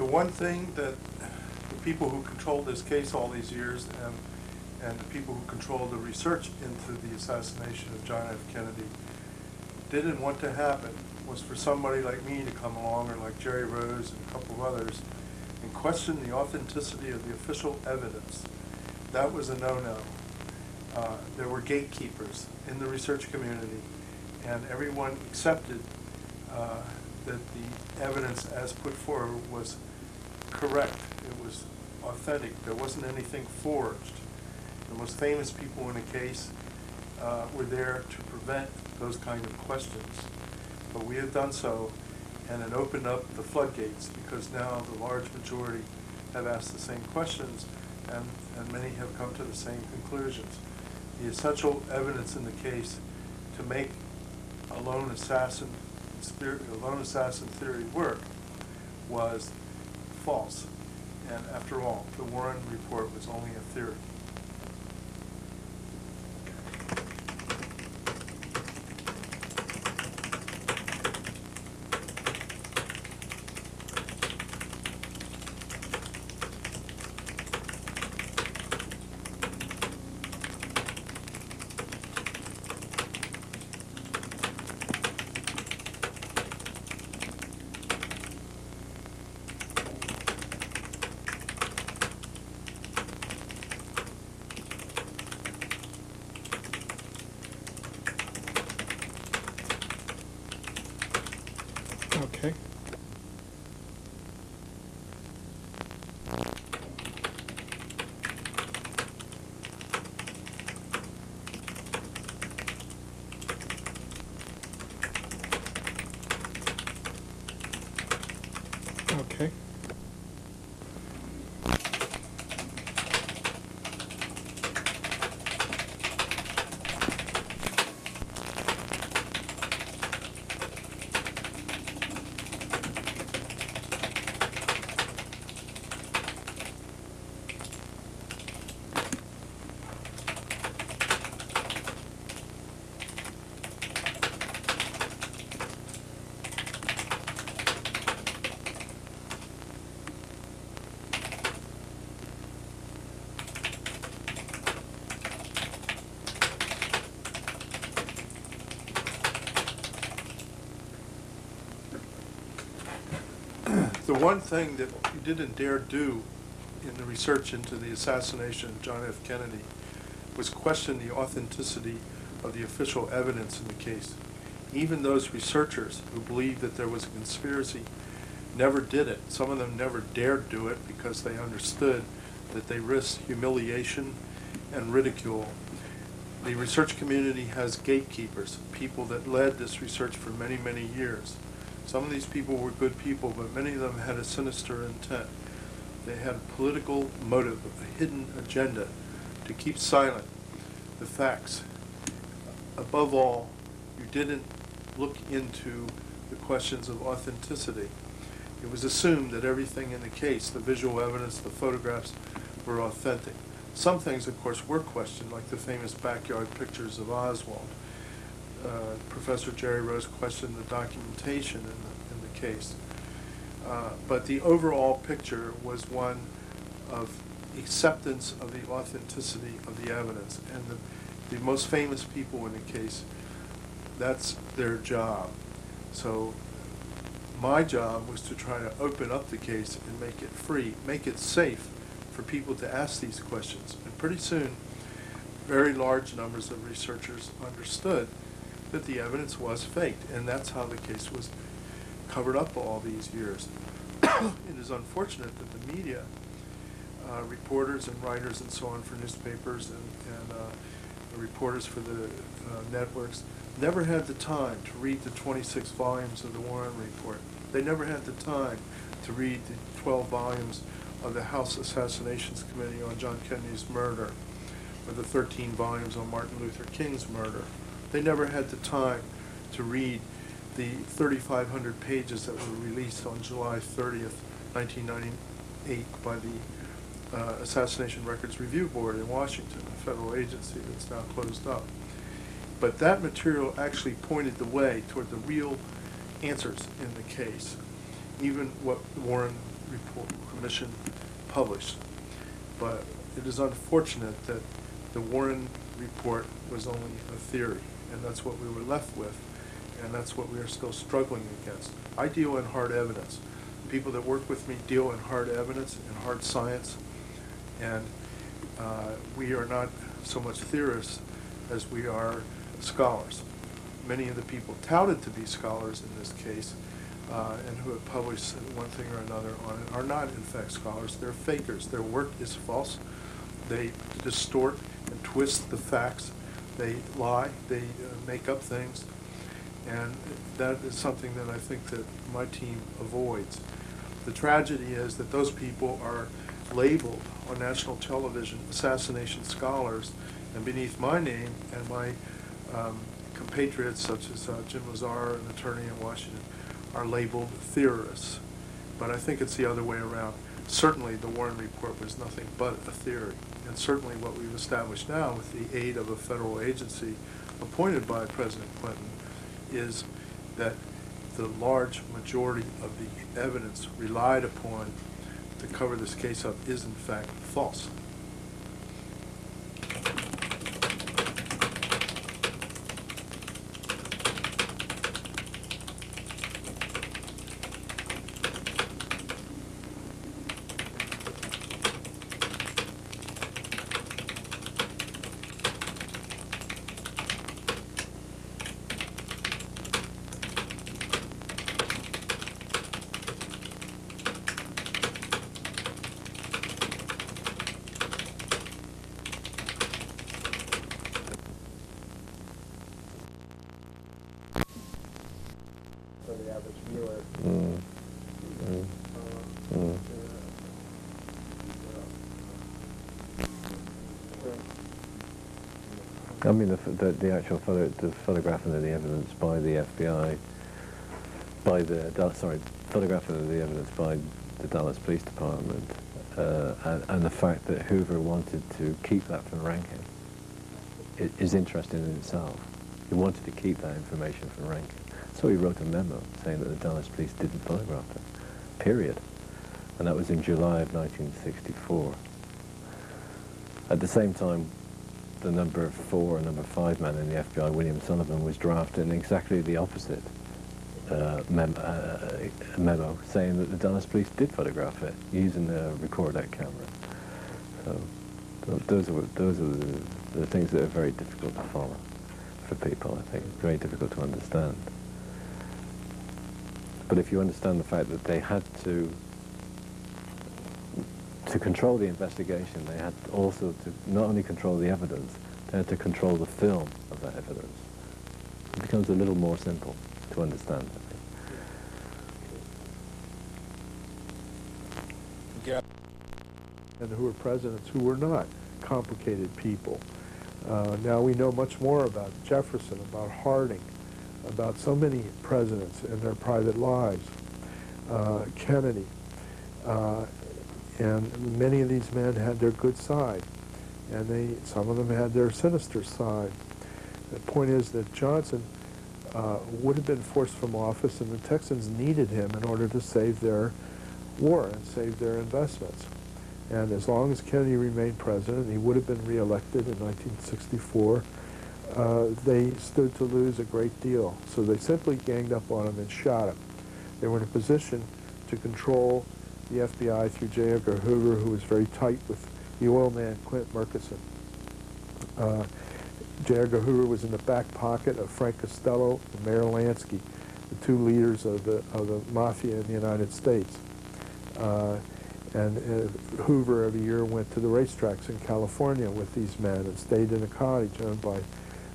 The one thing that the people who controlled this case all these years and the people who controlled the research into the assassination of John F. Kennedy didn't want to happen was for somebody like me to come along, or like Jerry Rose and a couple of others, and question the authenticity of the official evidence. That was a no-no. There were gatekeepers in the research community, and everyone accepted that the evidence as put forward was correct. It was authentic. There wasn't anything forged. The most famous people in the case were there to prevent those kind of questions. But we have done so, and it opened up the floodgates, because now the large majority have asked the same questions, and many have come to the same conclusions. The essential evidence in the case to make a lone assassin theory work was false. And after all, the Warren report was only a theory. Okay. Okay. The one thing that we didn't dare do in the research into the assassination of John F. Kennedy was question the authenticity of the official evidence in the case. Even those researchers who believed that there was a conspiracy never did it. Some of them never dared do it because they understood that they risked humiliation and ridicule. The research community has gatekeepers, people that led this research for many, many years. Some of these people were good people, but many of them had a sinister intent. They had a political motive, a hidden agenda to keep silent the facts. Above all, you didn't look into the questions of authenticity. It was assumed that everything in the case, the visual evidence, the photographs, were authentic. Some things, of course, were questioned, like the famous backyard pictures of Oswald. Professor Jerry Rose questioned the documentation in the case. But the overall picture was one of acceptance of the authenticity of the evidence. And the most famous people in the case, that's their job. So my job was to try to open up the case and make it free, make it safe for people to ask these questions. And pretty soon, very large numbers of researchers understood that the evidence was faked, and that's how the case was covered up all these years. It is unfortunate that the media, reporters and writers and so on for newspapers and reporters for the networks, never had the time to read the 26 volumes of the Warren Report. They never had the time to read the 12 volumes of the House Assassinations Committee on John Kennedy's murder, or the 13 volumes on Martin Luther King's murder. They never had the time to read the 3,500 pages that were released on July 30th, 1998 by the Assassination Records Review Board in Washington, a federal agency that's now closed up. But that material actually pointed the way toward the real answers in the case. Even what Warren report commission published. But it is unfortunate that the Warren report was only a theory, and that's what we were left with, and that's what we are still struggling against. I deal in hard evidence. People that work with me deal in hard evidence and hard science, and we are not so much theorists as we are scholars. Many of the people touted to be scholars in this case and who have published one thing or another on it are not in fact scholars. They're fakers. Their work is false. They distort and twist the facts. They lie. They make up things. And that is something that I think that my team avoids. The tragedy is that those people are labeled on national television assassination scholars, and beneath my name and my compatriots such as Jim Lazar, an attorney in Washington, are labeled theorists. But I think it's the other way around. Certainly the Warren report was nothing but a theory, and certainly what we've established now with the aid of a federal agency appointed by President Clinton is that the large majority of the evidence relied upon to cover this case up is in fact false. For the average viewer. I mean, the actual the photographing of the evidence by the FBI, photographing of the evidence by the Dallas Police Department, and the fact that Hoover wanted to keep that from Rankin is interesting in itself. He wanted to keep that information from Rankin. So he wrote a memo saying that the Dallas police didn't photograph it, period. And that was in July of 1964. At the same time, the number 4 and number 5 man in the FBI, William Sullivan, was drafting exactly the opposite memo saying that the Dallas police did photograph it using a recorder camera. So those are the things that are very difficult to follow for people, I think, very difficult to understand. But if you understand the fact that they had to control the investigation, they had also to not only control the evidence, they had to control the film of that evidence. It becomes a little more simple to understand, I think. Yeah. And who were presidents who were not complicated people. Now we know much more about Jefferson, about Harding, about so many presidents and their private lives, Kennedy, and many of these men had their good side, and some of them had their sinister side. The point is that Johnson would have been forced from office, and the Texans needed him in order to save their war and save their investments. And as long as Kennedy remained president, he would have been reelected in 1964. They stood to lose a great deal. So they simply ganged up on him and shot him. They were in a position to control the FBI through J. Edgar Hoover, who was very tight with the oil man Clint Murchison. J. Edgar Hoover was in the back pocket of Frank Costello and Mayor Lansky, the two leaders of the mafia in the United States. And Hoover every year went to the racetracks in California with these men and stayed in a cottage owned by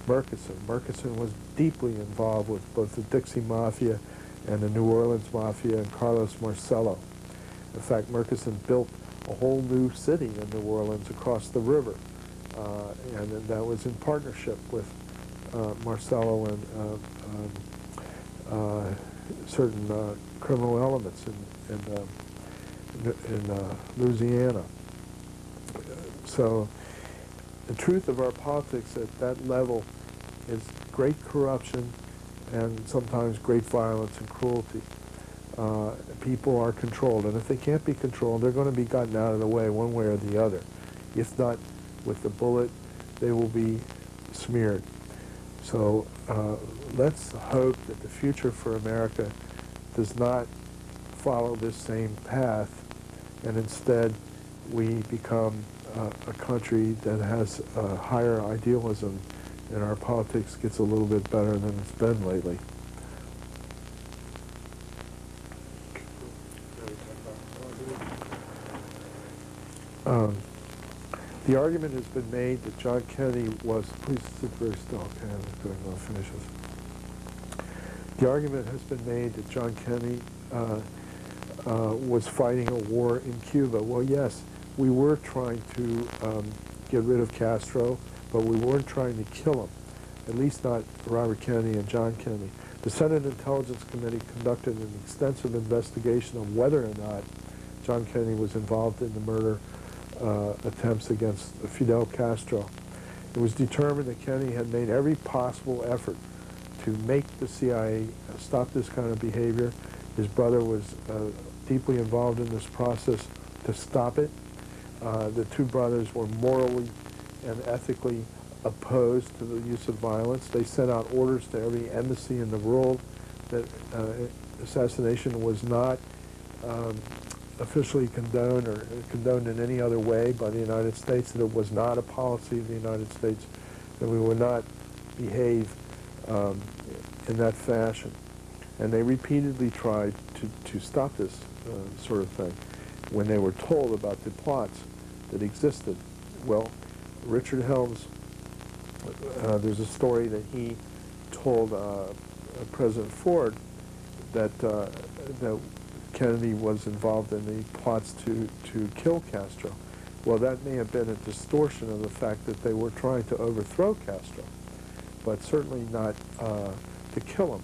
Murchison. Murchison was deeply involved with both the Dixie Mafia and the New Orleans Mafia and Carlos Marcello. In fact, Murchison built a whole new city in New Orleans across the river, and that was in partnership with Marcello and certain criminal elements in Louisiana. So the truth of our politics at that level is great corruption and sometimes great violence and cruelty. people are controlled. And if they can't be controlled, they're going to be gotten out of the way one way or the other. If not with the bullet, they will be smeared. So let's hope that the future for America does not follow this same path, and instead we become a country that has a higher idealism, and our politics gets a little bit better than it's been lately. The argument has been made that John Kennedy was, please sit very still, okay, I'm going to finish this. The argument has been made that John Kennedy was fighting a war in Cuba. Well, yes, we were trying to get rid of Castro, but we weren't trying to kill him, at least not Robert Kennedy and John Kennedy. The Senate Intelligence Committee conducted an extensive investigation of whether or not John Kennedy was involved in the murder attempts against Fidel Castro. It was determined that Kennedy had made every possible effort to make the CIA stop this kind of behavior. His brother was deeply involved in this process to stop it. The two brothers were morally and ethically opposed to the use of violence. They sent out orders to every embassy in the world that assassination was not officially condoned or condoned in any other way by the United States, that it was not a policy of the United States, that we would not behave in that fashion. And they repeatedly tried to stop this sort of thing when they were told about the plots that existed. Well, Richard Helms, there's a story that he told President Ford that Kennedy was involved in the plots to kill Castro. Well, that may have been a distortion of the fact that they were trying to overthrow Castro, but certainly not to kill him.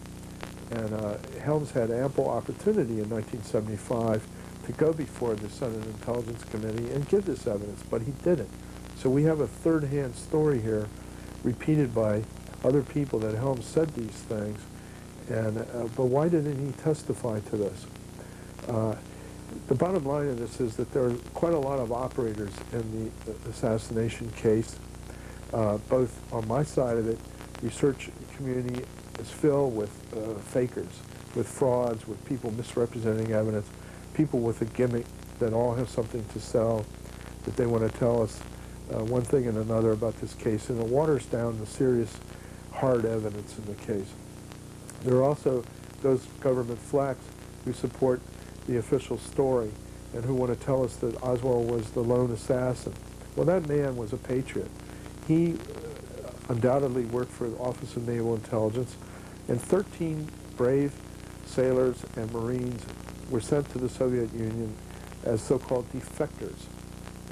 And Helms had ample opportunity in 1975 to go before the Senate Intelligence Committee and give this evidence, but he didn't. So we have a third-hand story here, repeated by other people, that Helms said these things. And but why didn't he testify to this? The bottom line of this is that there are quite a lot of operators in the assassination case. Both on my side of it, research community is filled with fakers, with frauds, with people misrepresenting evidence, people with a gimmick that all have something to sell, that they want to tell us one thing and another about this case, and it waters down the serious, hard evidence in the case. There are also those government flacks who support the official story and who want to tell us that Oswald was the lone assassin. Well, that man was a patriot. He undoubtedly worked for the Office of Naval Intelligence, and 13 brave sailors and Marines were sent to the Soviet Union as so-called defectors.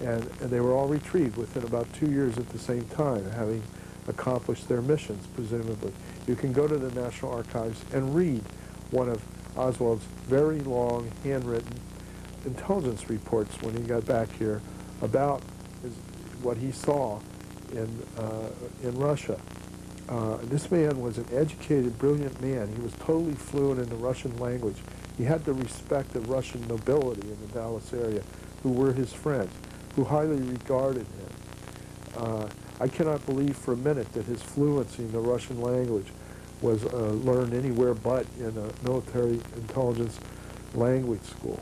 And they were all retrieved within about 2 years at the same time, having accomplished their missions, presumably. You can go to the National Archives and read one of Oswald's very long, handwritten intelligence reports when he got back here about what he saw in Russia. This man was an educated, brilliant man. He was totally fluent in the Russian language. He had the respect of Russian nobility in the Dallas area, who were his friends, who highly regarded him. I cannot believe for a minute that his fluency in the Russian language was learned anywhere but in a military intelligence language school.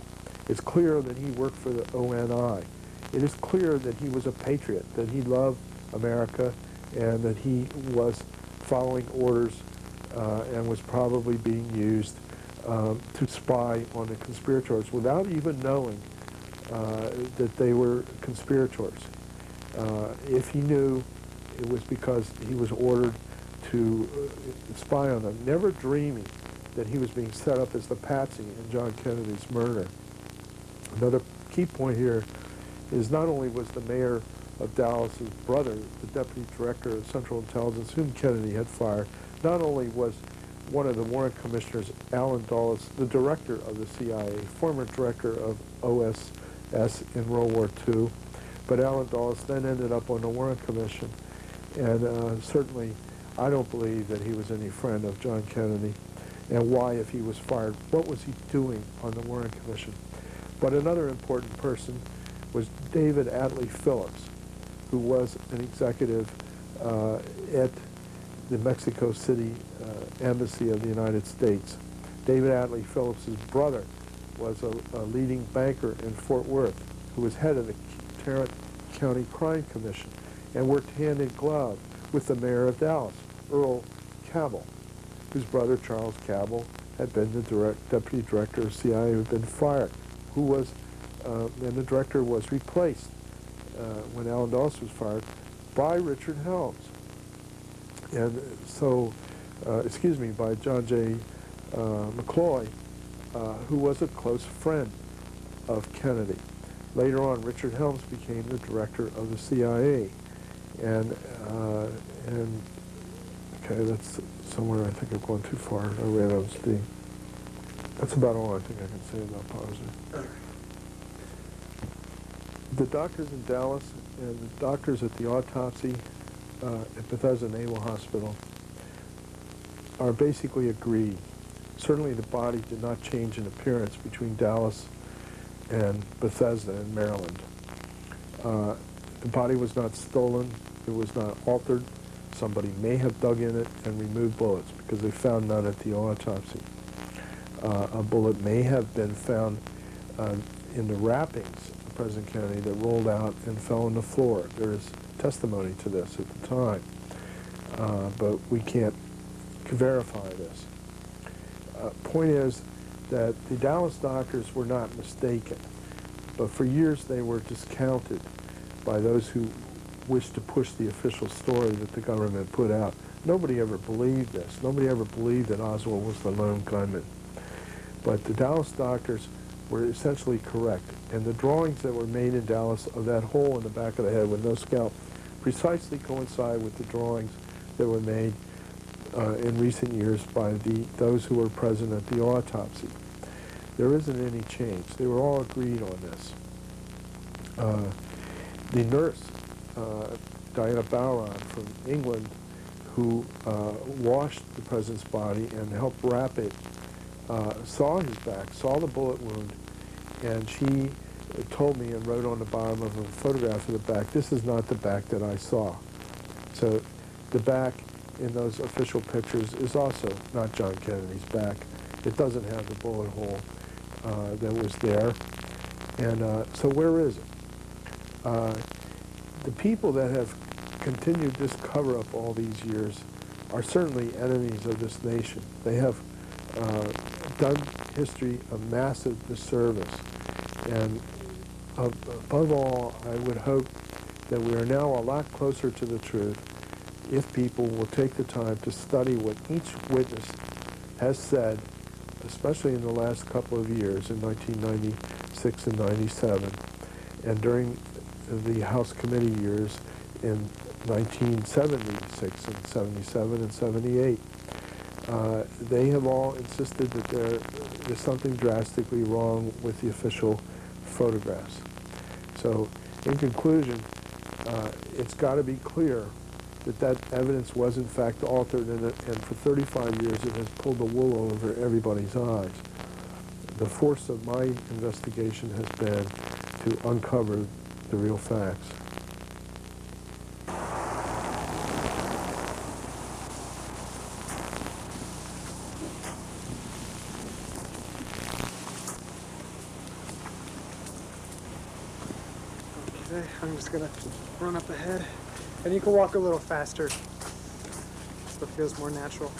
It's clear that he worked for the ONI. It is clear that he was a patriot, that he loved America, and that he was following orders and was probably being used to spy on the conspirators without even knowing that they were conspirators. If he knew, it was because he was ordered to spy on them, never dreaming that he was being set up as the patsy in John Kennedy's murder. Another key point here is not only was the mayor of Dallas's brother the deputy director of Central Intelligence, whom Kennedy had fired, not only was one of the warrant commissioners, Allen Dulles, the director of the CIA, former director of OSS in World War II, but Allen Dulles then ended up on the Warrant Commission, and certainly I don't believe that he was any friend of John Kennedy. and why, if he was fired, what was he doing on the Warren Commission. But another important person was David Atlee Phillips, who was an executive at the Mexico City Embassy of the United States. David Atlee Phillips' brother was a leading banker in Fort Worth, who was head of the Tarrant County Crime Commission and worked hand in glove with the mayor of Dallas, Earl Cabell, whose brother Charles Cabell had been the deputy director of CIA who had been fired, who was, and the director was replaced when Allen Dulles was fired by Richard Helms. And so, by John J. McCloy, who was a close friend of Kennedy. Later on, Richard Helms became the director of the CIA. And okay, that's somewhere I think I've gone too far. I ran out of steam. That's about all I think I can say about Posner. The doctors in Dallas and the doctors at the autopsy at Bethesda Naval Hospital are basically agreed. Certainly the body did not change in appearance between Dallas and Bethesda in Maryland. The body was not stolen. It was not altered. Somebody may have dug in it and removed bullets because they found none at the autopsy. A bullet may have been found in the wrappings of President Kennedy that rolled out and fell on the floor. There is testimony to this at the time, but we can't verify this. Point is that the Dallas doctors were not mistaken, but for years they were discounted by those who wished to push the official story that the government put out. Nobody ever believed this. Nobody ever believed that Oswald was the lone gunman. But the Dallas doctors were essentially correct, and the drawings that were made in Dallas of that hole in the back of the head with no scalp precisely coincide with the drawings that were made in recent years by those who were present at the autopsy. There isn't any change. They were all agreed on this. The nurse, Diana Bowron from England, who washed the president's body and helped wrap it, saw his back, saw the bullet wound, and she told me and wrote on the bottom of a photograph of the back, "This is not the back that I saw." So the back in those official pictures is also not John Kennedy's back. It doesn't have the bullet hole that was there. And so where is it? The people that have continued this cover-up all these years are certainly enemies of this nation. They have done history a massive disservice. And above all, I would hope that we are now a lot closer to the truth if people will take the time to study what each witness has said, especially in the last couple of years, in 1996 and 97, and during the House committee years in 1976 and 77 and 78. They have all insisted that there is something drastically wrong with the official photographs. So, in conclusion, it's got to be clear that that evidence was in fact altered, and for 35 years it has pulled the wool over everybody's eyes. The force of my investigation has been to uncover the real facts. Okay, I'm just gonna run up ahead, and you can walk a little faster so it feels more natural.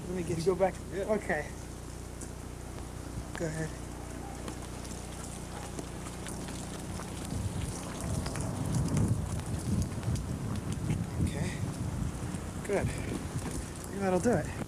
Let me get you go back. Yeah. Okay. Go ahead. Okay. Good. I think that'll do it.